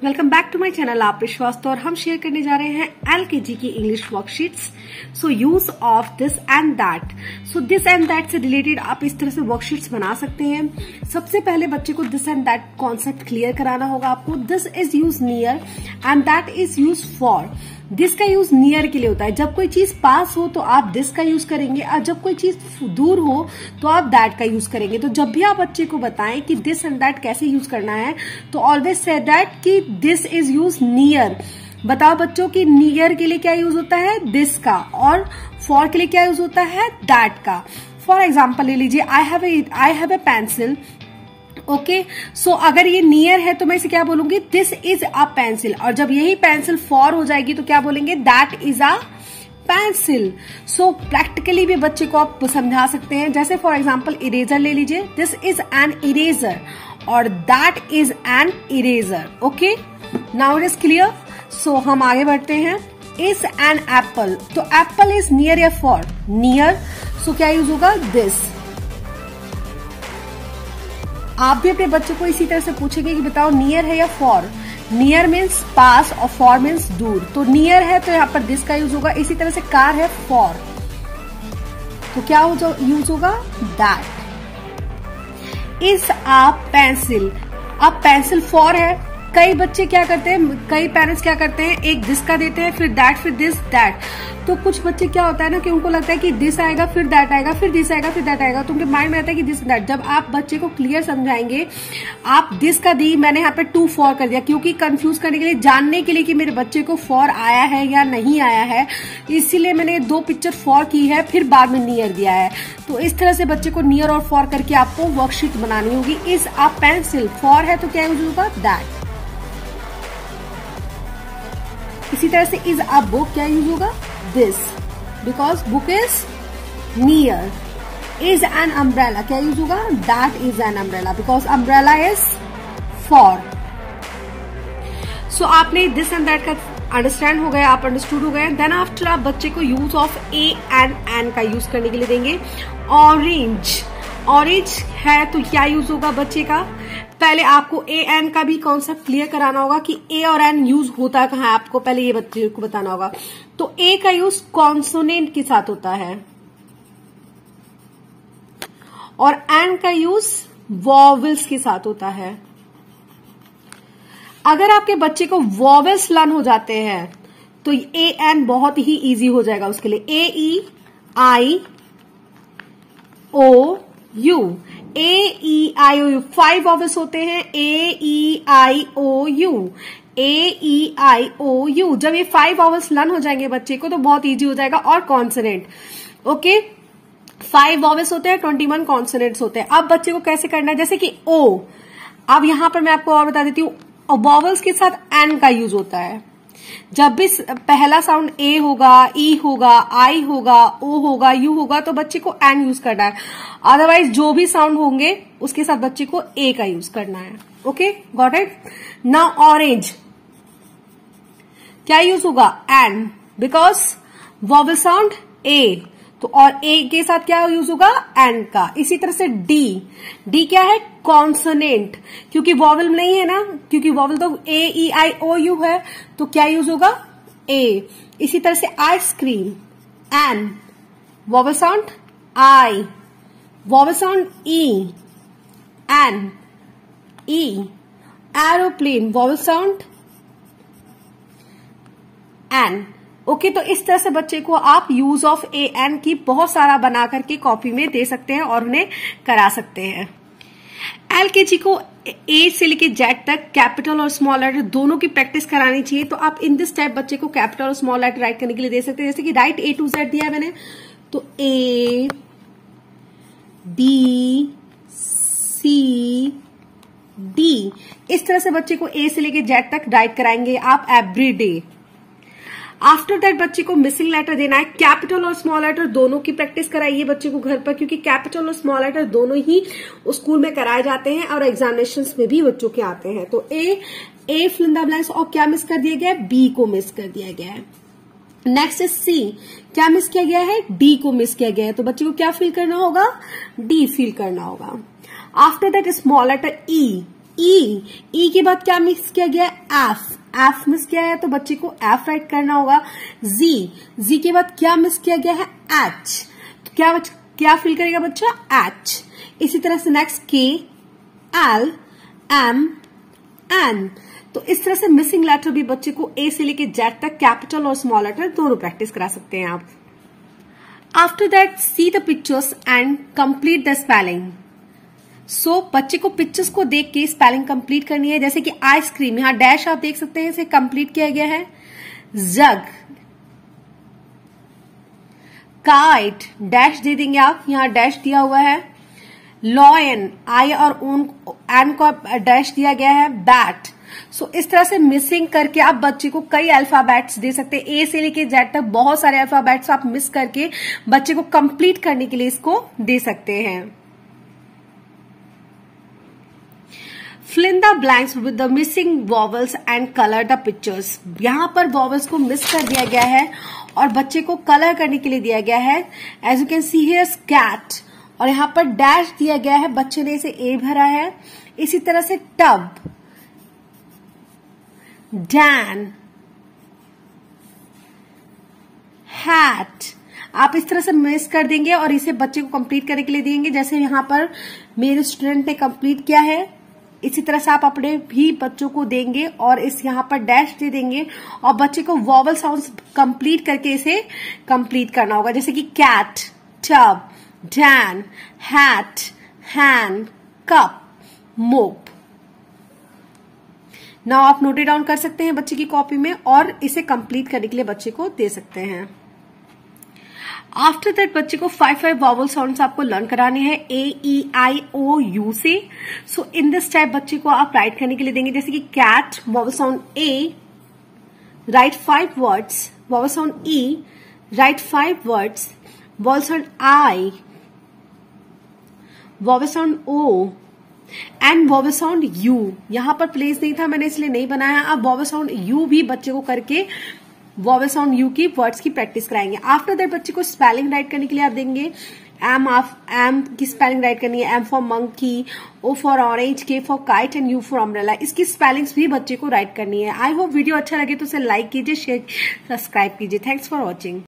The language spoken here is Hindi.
Welcome back to my channel आप विश्वास। और हम शेयर करने जा रहे हैं एलकेजी की English worksheets. So use of this and that. So this and that से रिलेटेड आप इस तरह से वर्कशीट्स बना सकते हैं। सबसे पहले बच्चे को this and that concept clear कराना होगा आपको। This is use near and that is use for. This का यूज नियर के लिए होता है, जब कोई चीज पास हो तो आप दिस का यूज करेंगे, और जब कोई चीज दूर हो तो आप दैट का यूज करेंगे। तो जब भी आप बच्चे को बताएं कि दिस एंड दैट कैसे यूज करना है तो ऑलवेज से दैट कि दिस इज यूज नियर। बताओ बच्चों की नियर के लिए क्या यूज होता है, दिस का, और फॉर के लिए क्या यूज होता है, दैट का। फॉर एग्जाम्पल ले लीजिए, I have a pencil. Okay, so अगर ये नियर है तो मैं इसे क्या बोलूंगी, दिस इज अ पेंसिल। और जब यही पेंसिल फॉर हो जाएगी तो क्या बोलेंगे, that is a pencil. So practically भी बच्चे को आप समझा सकते हैं। जैसे फॉर एग्जाम्पल इरेजर ले लीजिए, दिस इज एन इरेजर और that is an eraser. Okay, now it is clear. So हम आगे बढ़ते हैं। इज एन एप्पल, तो एप्पल इज नियर या फॉर, नियर। सो क्या यूज होगा, दिस। आप भी अपने बच्चों को इसी तरह से पूछेंगे कि बताओ नियर है या फॉर। नियर मीन्स पास और फॉर मीन्स दूर। तो नियर है तो यहाँ पर दिस का यूज होगा। इसी तरह से कार है फॉर, तो क्या यूज होगा, दैट। इज अ पेंसिल, अब पेंसिल फॉर है। कई बच्चे क्या करते हैं, कई पेरेंट्स क्या करते हैं, एक दिस का देते हैं, फिर दैट, फिर दिस, दैट। तो कुछ बच्चे क्या होता है ना कि उनको लगता है कि दिस आएगा, फिर दैट आएगा, फिर दिस आएगा, फिर दैट आएगा, तो उनके माइंड में आता है कि दिस दैट। जब आप बच्चे को क्लियर समझाएंगे, आप दिस का दी, मैंने यहाँ पे टू फॉर कर दिया, क्योंकि कंफ्यूज करने के लिए, जानने के लिए कि मेरे बच्चे को फॉर आया है या नहीं आया है, इसीलिए मैंने दो पिक्चर फॉर की है, फिर बाद में नियर दिया है। तो इस तरह से बच्चे को नियर और फॉर करके आपको वर्कशीट बनानी होगी। इज अ पेंसिल, फॉर है तो क्या यूज होगा, दैट। इसी तरह से इज अ बुक, क्या यूज होगा, this, because book is near. Is an umbrella, क्या यूज होगा, that is an umbrella, because umbrella is far. So आपने दिस एंड दैट का अंडरस्टैंड हो गया, आप अंडरस्टूड हो गए। देन आफ्टर आप बच्चे को use of a and an का यूज करने के लिए देंगे। ऑरेंज, ऑरेंज है तो क्या यूज होगा बच्चे का, पहले आपको ए एन का भी कॉन्सेप्ट क्लियर कराना होगा कि ए और एन यूज होता कहाँ है, आपको पहले ये बच्चे को बताना होगा। तो ए का यूज कॉन्सोनेंट के साथ होता है और एन का यूज वॉवेल्स के साथ होता है। अगर आपके बच्चे को वॉवेल्स लर्न हो जाते हैं तो ए एन बहुत ही इजी हो जाएगा उसके लिए। A E I O U, A E I O U, 5 vowels होते हैं, ए E I O U, A E I O you. जब ये 5 वॉवेल्स लर्न हो जाएंगे बच्चे को तो बहुत इजी हो जाएगा। और कॉन्सोनेंट, ओके, 5 वॉवेल्स होते हैं, 21 कॉन्सोनेंट्स होते हैं। अब बच्चे को कैसे करना है, जैसे कि ओ, अब यहां पर मैं आपको और बता देती हूँ, वॉवेल्स के साथ एन का यूज होता है। जब भी पहला साउंड ए होगा, ई होगा, आई होगा, ओ होगा, यू होगा, तो बच्चे को एन यूज करना है। अदरवाइज जो भी साउंड होंगे उसके साथ बच्चे को ए का यूज करना है। Okay, got it. Now orange, क्या यूज होगा, एन, बिकॉज वॉवेल साउंड ए, तो और ए के साथ क्या यूज होगा, एन का। इसी तरह से डी, डी क्या है, कॉन्सोनेंट, क्योंकि वॉवेल नहीं है ना, क्योंकि वॉवेल तो ए ई आई ओ यू है, तो क्या यूज होगा, ए। इसी तरह से ice cream, an, vowel sound I, vowel sound E, an, E. Aeroplane, vowel sound an. Okay, तो इस तरह से बच्चे को आप यूज ऑफ ए एन की बहुत सारा बना करके कॉपी में दे सकते हैं और उन्हें करा सकते हैं। एलकेजी को ए से लेके जेड तक कैपिटल और स्मॉल लेटर दोनों की प्रैक्टिस करानी चाहिए। तो आप इन दिस टाइप बच्चे को कैपिटल और स्मॉल लेटर राइट करने के लिए दे सकते हैं। जैसे कि राइट ए टू जेड दिया है मैंने, तो ए बी सी डी, इस तरह से बच्चे को ए से लेके जेड तक राइट कराएंगे आप एवरी डे। आफ्टर दैट बच्चे को मिसिंग लेटर देना है। कैपिटल और स्मॉल लेटर दोनों की प्रैक्टिस कराइए बच्चे को घर पर, क्योंकि कैपिटल और स्मॉल लेटर दोनों ही स्कूल में कराए जाते हैं और एग्जामिनेशंस में भी बच्चों के आते हैं। तो A fill in the blanks, और क्या मिस कर दिया गया है, बी को मिस कर दिया गया है। नेक्स्ट इज सी, क्या मिस किया गया है, डी को मिस किया गया है, तो बच्चे को क्या फिल करना होगा, डी फिल करना होगा। आफ्टर दैट स्मॉल लेटर ई, ई के बाद क्या मिस किया गया? एफ मिस किया है तो बच्चे को एफ राइट करना होगा। जी के बाद क्या मिस किया गया है? एच। तो क्या फिल करेगा बच्चा? एच। इसी तरह से नेक्स्ट के, एल, एम, एन। तो इस तरह से मिसिंग लेटर भी बच्चे को ए से लेके जेड तक कैपिटल और स्मॉल लेटर दोनों प्रैक्टिस करा सकते हैं आप। After that see the pictures and complete the spelling. So बच्चे को पिक्चर्स को देख के स्पेलिंग कंप्लीट करनी है। जैसे कि आइसक्रीम, यहाँ डैश आप देख सकते हैं, इसे कंप्लीट किया गया है। जग, काइट, डैश दे देंगे आप, यहाँ डैश दिया हुआ है। लॉयन, आई और एन को डैश दिया गया है। बैट। सो इस तरह से मिसिंग करके आप बच्चे को कई अल्फाबेट्स दे सकते हैं। ए से लेके जेड तक बहुत सारे अल्फाबेट्स आप मिस करके बच्चे को कंप्लीट करने के लिए इसको दे सकते हैं। Fill in the blanks with the missing vowels and color the pictures। यहाँ पर vowels को मिस कर दिया गया है और बच्चे को कलर करने के लिए दिया गया है। As you can see here cat और यहाँ पर डैश दिया गया है, बच्चे ने इसे ए भरा है। इसी तरह से टब, डैन, हैट। आप इस तरह से मिस कर देंगे और इसे बच्चे को कंप्लीट करने के लिए देंगे। जैसे यहाँ पर मेरे स्टूडेंट ने कंप्लीट किया है, इसी तरह से आप अपने भी बच्चों को देंगे और इस यहाँ पर डैश दे देंगे और बच्चे को वॉवल साउंड्स कंप्लीट करके इसे कंप्लीट करना होगा। जैसे कि cat, tub, Dan, hat, hand, cup, mop. Now आप नोट डाउन कर सकते हैं बच्चे की कॉपी में और इसे कंप्लीट करने के लिए बच्चे को दे सकते हैं। आफ्टर दैट बच्चे को 5 वॉवल साउंड्स आपको लर्न कराने हैं ए, ई, आई, ओ, यू से। सो इन दिस टाइप बच्चे को आप राइट करने के लिए देंगे। जैसे कि cat, vowel sound A, write 5 words. Vowel sound E, write 5 words. Vowel sound I, vowel sound O and vowel sound U. यहां पर प्लेस नहीं था, मैंने इसलिए नहीं बनाया। आप वॉवल साउंड यू भी बच्चे को करके वॉवल साउंड यू की वर्ड्स की प्रैक्टिस कराएंगे। आफ्टर दैट बच्चे को स्पेलिंग राइट करने के लिए आप देंगे एम की स्पेलिंग राइट करनी है। M for monkey, O for orange, K for kite and U for umbrella. इसकी स्पेलिंग्स भी बच्चे को राइट करनी है। आई होप वीडियो अच्छा लगे तो उसे लाइक कीजिए, शेयर, सब्सक्राइब कीजिए। Thanks for watching.